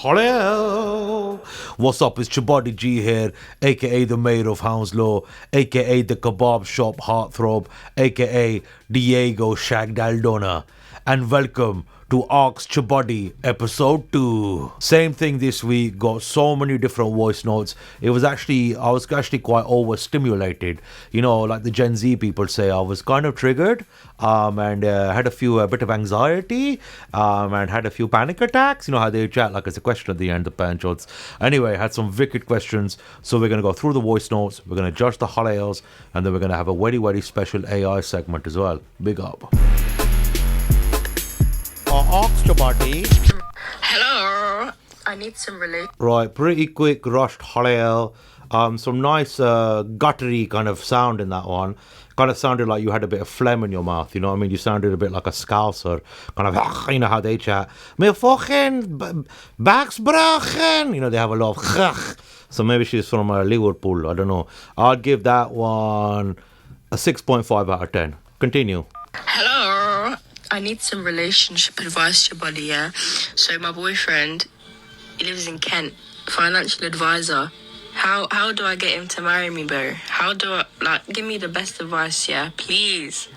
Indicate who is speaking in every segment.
Speaker 1: Hello. What's up? It's Chabuddy G here, aka the Mayor of Hounslow, aka the Kebab Shop Heartthrob, aka Diego Shagdaldona, and welcome to Arcs Chabuddy episode 2. Same thing this week, got so many different voice notes. I was actually quite overstimulated. You know, like the Gen Z people say, I was kind of triggered and had a bit of anxiety and had a few panic attacks. You know how they chat like it's a question at the end, the panshots. Anyway, had some wicked questions. So we're going to go through the voice notes, we're going to judge the holidays, and then we're going to have a very, very special AI segment as well. Big up.
Speaker 2: Hello. I need some relief.
Speaker 1: Right, pretty quick, rushed Hallel. Some nice guttery kind of sound in that one. Kind of sounded like you had a bit of phlegm in your mouth, you know what I mean? You sounded a bit like a Scouser. Kind of, you know how they chat. Me fucking backs broken. You know, they have a lot of so maybe she's from Liverpool, I don't know. I'd give that one a 6.5 out of 10. Continue.
Speaker 2: Hello. I need some relationship advice, your buddy, yeah? So my boyfriend, he lives in Kent, financial advisor. How do I get him to marry me, bro? How do I, give me the best advice, yeah? Please.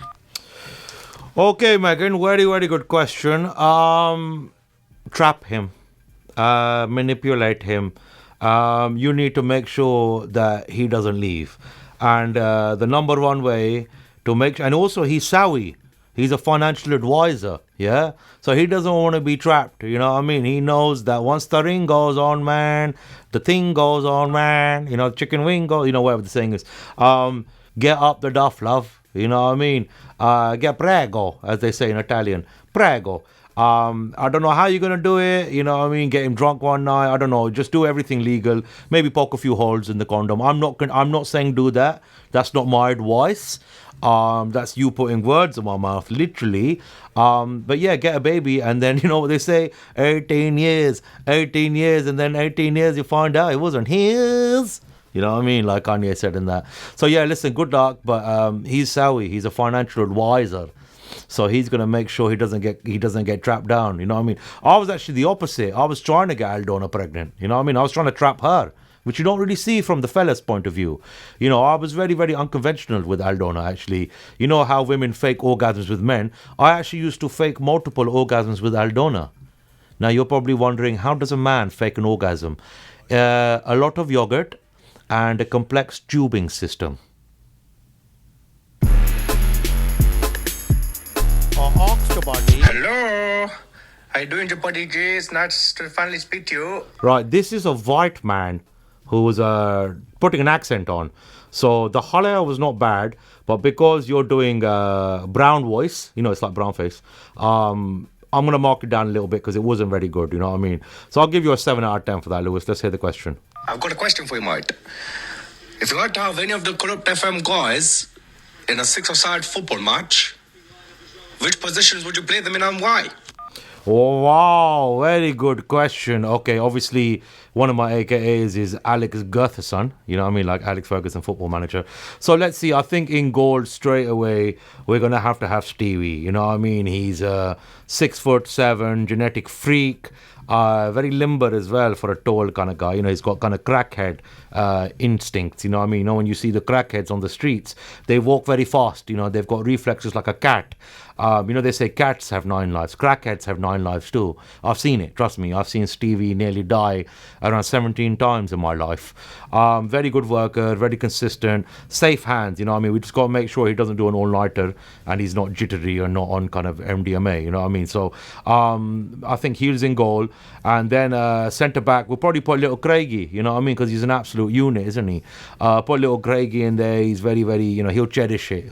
Speaker 1: Okay, Megan, very, very good question. Trap him. Manipulate him. You need to make sure that he doesn't leave. And the number one way to make... And also, he's savvy. He's a financial advisor, yeah? So he doesn't want to be trapped, you know what I mean? He knows that once the ring goes on, man, the thing goes on, man, you know, chicken wing goes, you know, whatever the saying is. Get up the duff, love, you know what I mean? Get prego, as they say in Italian. Prego. I don't know how you're going to do it, you know what I mean? Get him drunk one night, I don't know. Just do everything legal. Maybe poke a few holes in the condom. I'm not saying do that. That's not my advice. That's you putting words in my mouth, literally. But yeah, get a baby, and then, you know what they say, 18 years, and then 18 years you find out it wasn't his. You know what I mean? Like Kanye said in that. So yeah, listen, good luck, but he's savvy. He's a financial advisor. So he's gonna make sure he doesn't get trapped down. You know what I mean? I was actually the opposite. I was trying to get Aldona pregnant. You know what I mean? I was trying to trap her, which you don't really see from the fella's point of view. You know, I was very, very unconventional with Aldona, actually. You know how women fake orgasms with men? I actually used to fake multiple orgasms with Aldona. Now, you're probably wondering, how does a man fake an orgasm? A lot of yogurt and a complex tubing system.
Speaker 3: Hello. How you doing, Chabuddy G? It's nice to finally speak to you.
Speaker 1: Right, this is a white man who was putting an accent on. So the halaya was not bad, but because you're doing brown voice, you know, it's like brown face, I'm going to mark it down a little bit because it wasn't very good, you know what I mean? So I'll give you a 7 out of 10 for that, Lewis. Let's hear the question.
Speaker 3: I've got a question for you, mate. If you had to have any of the Corrupt FM guys in a 6-a-side football match, which positions would you play them in and why?
Speaker 1: Oh, wow, very good question. Okay, obviously, one of my AKAs is Alex Gutherson, you know what I mean, like Alex Ferguson, football manager. So let's see, I think in goal straight away, we're going to have Stevie, you know what I mean? He's a 6'7", genetic freak, very limber as well for a tall kind of guy. You know, he's got kind of crackhead instincts, you know what I mean? You know, when you see the crackheads on the streets, they walk very fast, you know, they've got reflexes like a cat. You know, they say cats have 9 lives. Crackheads have 9 lives too. I've seen it, trust me. I've seen Stevie nearly die around 17 times in my life. Very good worker, very consistent, safe hands, you know what I mean? We just got to make sure he doesn't do an all-nighter and he's not jittery or not on kind of MDMA, you know what I mean? So I think he's in goal. And then centre-back, we'll probably put little Craigie, you know what I mean? Because he's an absolute unit, isn't he? Put little Craigie in there. He's very, very, you know, he'll cherish it.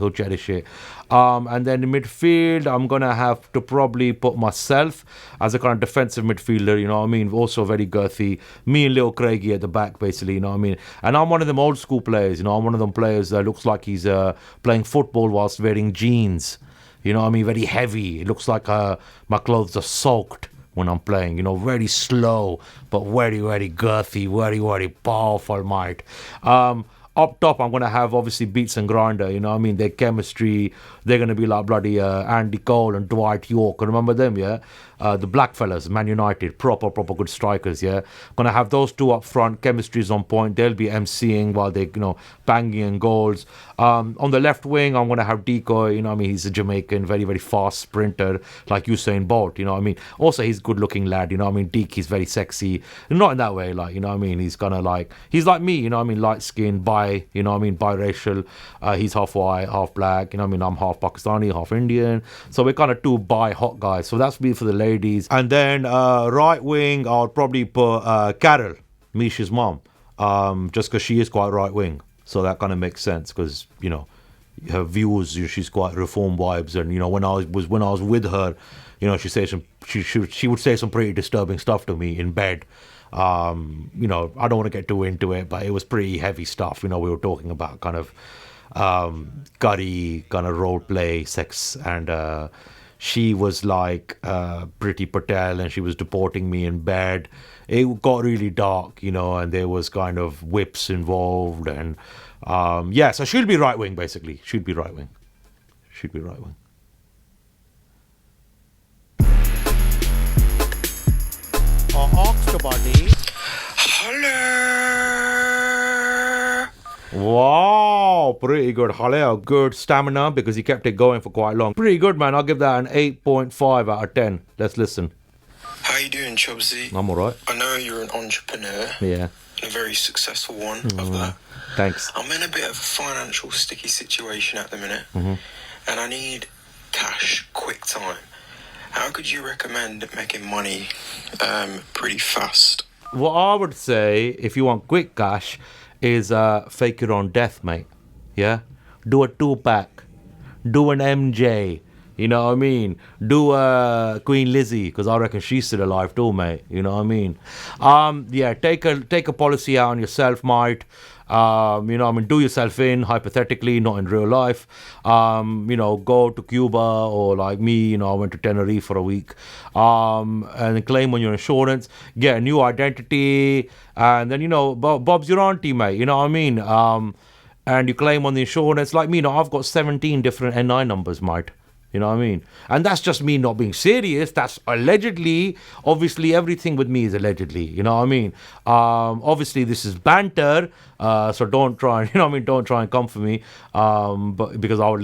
Speaker 1: And then in midfield, I'm going to have to probably put myself as a kind of defensive midfielder, you know what I mean? Also very girthy. Me and little Craigie at the back, basically, you know what I mean? And I'm one of them old school players, you know, I'm one of them players that looks like he's playing football whilst wearing jeans. You know what I mean? Very heavy. It looks like my clothes are soaked when I'm playing, you know, very slow, but very, very girthy, very, very powerful, mate. Up top, I'm going to have obviously Beats and Grinder, you know what I mean? Their chemistry, they're going to be like bloody Andy Cole and Dwight York. Remember them, yeah? The black fellas, Man United, proper good strikers, yeah? Going to have those two up front, chemistry's on point. They'll be MCing while they, banging in goals. On the left wing, I'm going to have Decoy, you know what I mean? He's a Jamaican, very fast sprinter, like Usain Bolt, you know what I mean? Also, he's a good looking lad, you know what I mean? Deke, he's very sexy. Not in that way, like, you know what I mean? He's kind of like, he's like me, you know what I mean? Light skin, you know what I mean, biracial. He's half white, half black, you know what I mean? I'm half Pakistani, half Indian. So we're kind of two hot guys. So that's me for the ladies. And then right wing, I'll probably put Carol, Misha's mom, just because she is quite right wing. So that kind of makes sense because, her views, she's quite reform vibes. And, when I was with her, she would say some pretty disturbing stuff to me in bed. I don't want to get too into it, but it was pretty heavy stuff. We were talking about kind of gutty kind of role play sex, and she was like Priti Patel, and she was deporting me in bed. It got really dark, and there was kind of whips involved, and so she'll be right wing basically. She'd be right wing.
Speaker 4: Chabuddy.
Speaker 1: Wow, pretty good. Haleo, good stamina because he kept it going for quite long. Pretty good, man. I'll give that an 8.5 out of 10. Let's listen.
Speaker 5: How you doing, Chubsy?
Speaker 1: I'm alright.
Speaker 5: I know you're an entrepreneur.
Speaker 1: Yeah.
Speaker 5: And a very successful one of that.
Speaker 1: Thanks.
Speaker 5: I'm in a bit of a financial sticky situation at the minute. And I need cash, quick time. How could you recommend making money pretty fast?
Speaker 1: What I would say, if you want quick cash, is fake your own death, mate. Yeah? Do a 2-pack. Do an MJ. You know what I mean? Do Queen Lizzie, because I reckon she's still alive too, mate. You know what I mean? Take a policy out on yourself, mate. Do yourself in, hypothetically, not in real life. Go to Cuba, or like me, I went to Tenerife for a week. And claim on your insurance, get a new identity, and then, Bob's your auntie, mate. You know what I mean? And you claim on the insurance. Like me, I've got 17 different NI numbers, mate. You know what I mean? And that's just me not being serious. That's allegedly. Obviously, everything with me is allegedly. You know what I mean? Obviously, this is banter. So don't try, don't try and come for me. But because I'll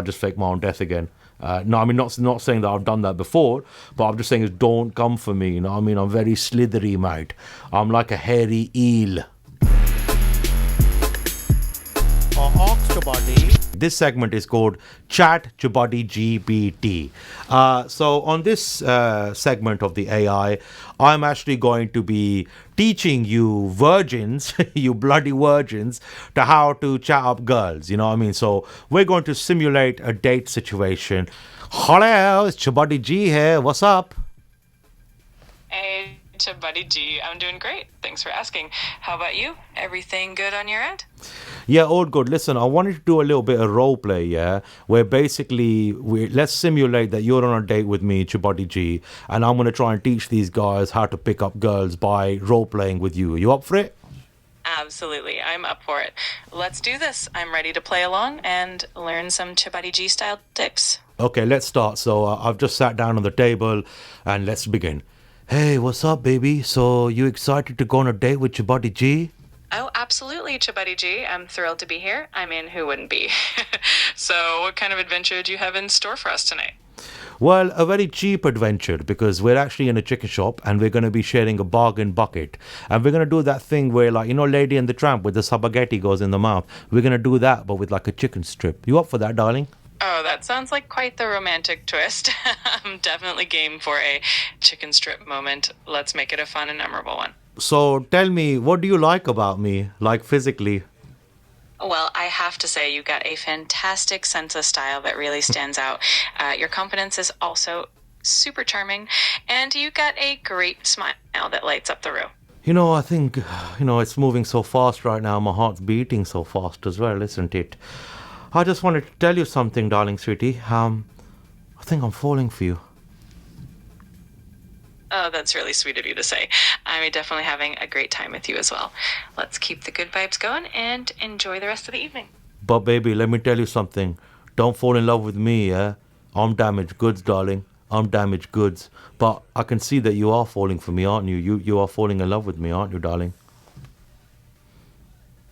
Speaker 1: just fake my own death again. No, I mean, not saying that I've done that before, but I'm just saying is don't come for me. You know what I mean? I'm very slithery, mate. I'm like a hairy eel. This segment is called Chat Chabuddy GBT. So on this segment of the AI, I'm actually going to be teaching you virgins, you bloody virgins, to how to chat up girls. You know what I mean? So we're going to simulate a date situation. Hello, it's Chabuddy G here. What's up?
Speaker 6: Hey, Chabuddy G. I'm doing great. Thanks for asking. How about you? Everything good on your end?
Speaker 1: Yeah, all good. Listen, I wanted to do a little bit of role play, yeah, where basically let's simulate that you're on a date with me, Chabuddy G, and I'm going to try and teach these guys how to pick up girls by role playing with you. Are you up for it?
Speaker 6: Absolutely. I'm up for it. Let's do this. I'm ready to play along and learn some Chabuddy G style tips.
Speaker 1: Okay, let's start. So I've just sat down on the table and let's begin. Hey, what's up, baby? So you excited to go on a date with Chabuddy G?
Speaker 6: Oh, absolutely, Chabuddy G. I'm thrilled to be here. I mean, who wouldn't be? So what kind of adventure do you have in store for us tonight?
Speaker 1: Well, a very cheap adventure because we're actually in a chicken shop and we're going to be sharing a bargain bucket. And we're going to do that thing where, like, Lady and the Tramp with the spaghetti goes in the mouth. We're going to do that, but with like a chicken strip. You up for that, darling?
Speaker 6: Oh, that sounds like quite the romantic twist. I'm definitely game for a chicken strip moment. Let's make it a fun and memorable one.
Speaker 1: So tell me, what do you like about me, like physically?
Speaker 6: Well, I have to say you got a fantastic sense of style that really stands out. Your confidence is also super charming, and you got a great smile that lights up the room.
Speaker 1: I think, it's moving so fast right now. My heart's beating so fast as well, isn't it? I just wanted to tell you something, darling sweetie. I think I'm falling for you.
Speaker 6: Oh, that's really sweet of you to say. I'm definitely having a great time with you as well. Let's keep the good vibes going and enjoy the rest of the evening.
Speaker 1: But baby, let me tell you something. Don't fall in love with me, yeah? I'm damaged goods, darling. I'm damaged goods. But I can see that you are falling for me, aren't you? You are falling in love with me, aren't you, darling?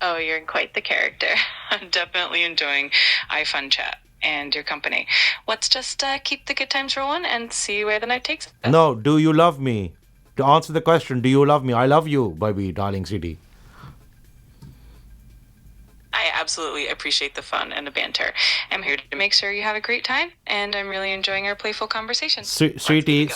Speaker 6: Oh, you're quite the character. I'm definitely enjoying our fun chat and your company. Let's just keep the good times rolling and see where the night takes us.
Speaker 1: No, do you love me? To answer the question, do you love me? I love you, baby, darling city.
Speaker 6: I absolutely appreciate the fun and the banter. I'm here to make sure you have a great time, and I'm really enjoying our playful conversation.
Speaker 1: Sweetie,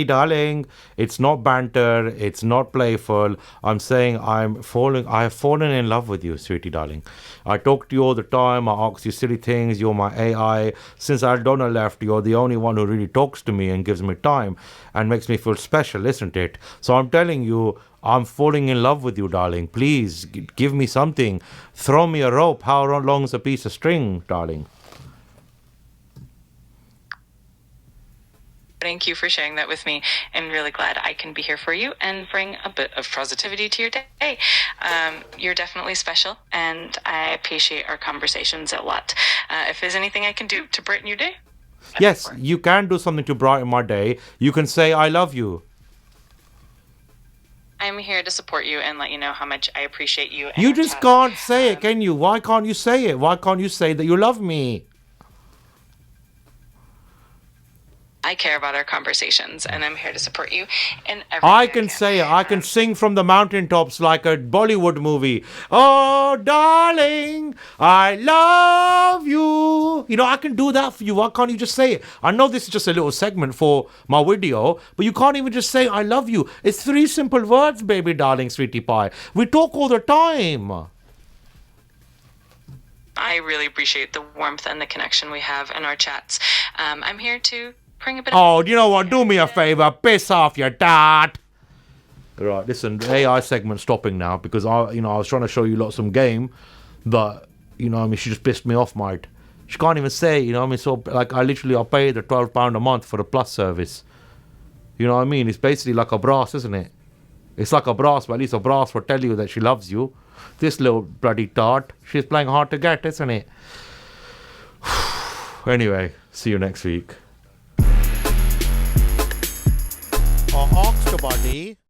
Speaker 1: darling, it's not banter, it's not playful. I'm saying I have fallen in love with you, sweetie, darling. I talk to you all the time, I ask you silly things, you're my AI. Since Aldona left, you're the only one who really talks to me and gives me time and makes me feel special, isn't it? So I'm telling you, I'm falling in love with you, darling. Please, give me something. Throw me a rope. How long is a piece of string, darling?
Speaker 6: Thank you for sharing that with me. I'm really glad I can be here for you and bring a bit of positivity to your day. You're definitely special, and I appreciate our conversations a lot. If there's anything I can do to brighten your day,
Speaker 1: Yes, you can do something to brighten my day. You can say, I love you.
Speaker 6: I'm here to support you and let you know how much I appreciate you. And
Speaker 1: You
Speaker 6: our
Speaker 1: just
Speaker 6: chats.
Speaker 1: can't say it, can you? Why can't you say it? Why can't you say that you love me?
Speaker 6: I care about our conversations, and I'm here to support you in every
Speaker 1: I
Speaker 6: way
Speaker 1: can say it. I can sing from the mountaintops like a Bollywood movie. Oh, darling, I love you. You know, I can do that for you. Why can't you just say it? I know this is just a little segment for my video, but you can't even just say, I love you. It's 3 simple words, baby, darling, sweetie pie. We talk all the time.
Speaker 6: I really appreciate the warmth and the connection we have in our chats. I'm here to bring a bit of...
Speaker 1: Oh, you know what? Do me a favor. Piss off your dad. Right, listen, the AI segment stopping now because I was trying to show you lot some game, but she just pissed me off, mate. She can't even say, so like I pay the £12 a month for the Plus service. You know what I mean? It's basically like a brass, isn't it? It's like a brass, but at least a brass will tell you that she loves you. This little bloody tart, she's playing hard to get, isn't it? Anyway, see you next week.
Speaker 4: Chabuddy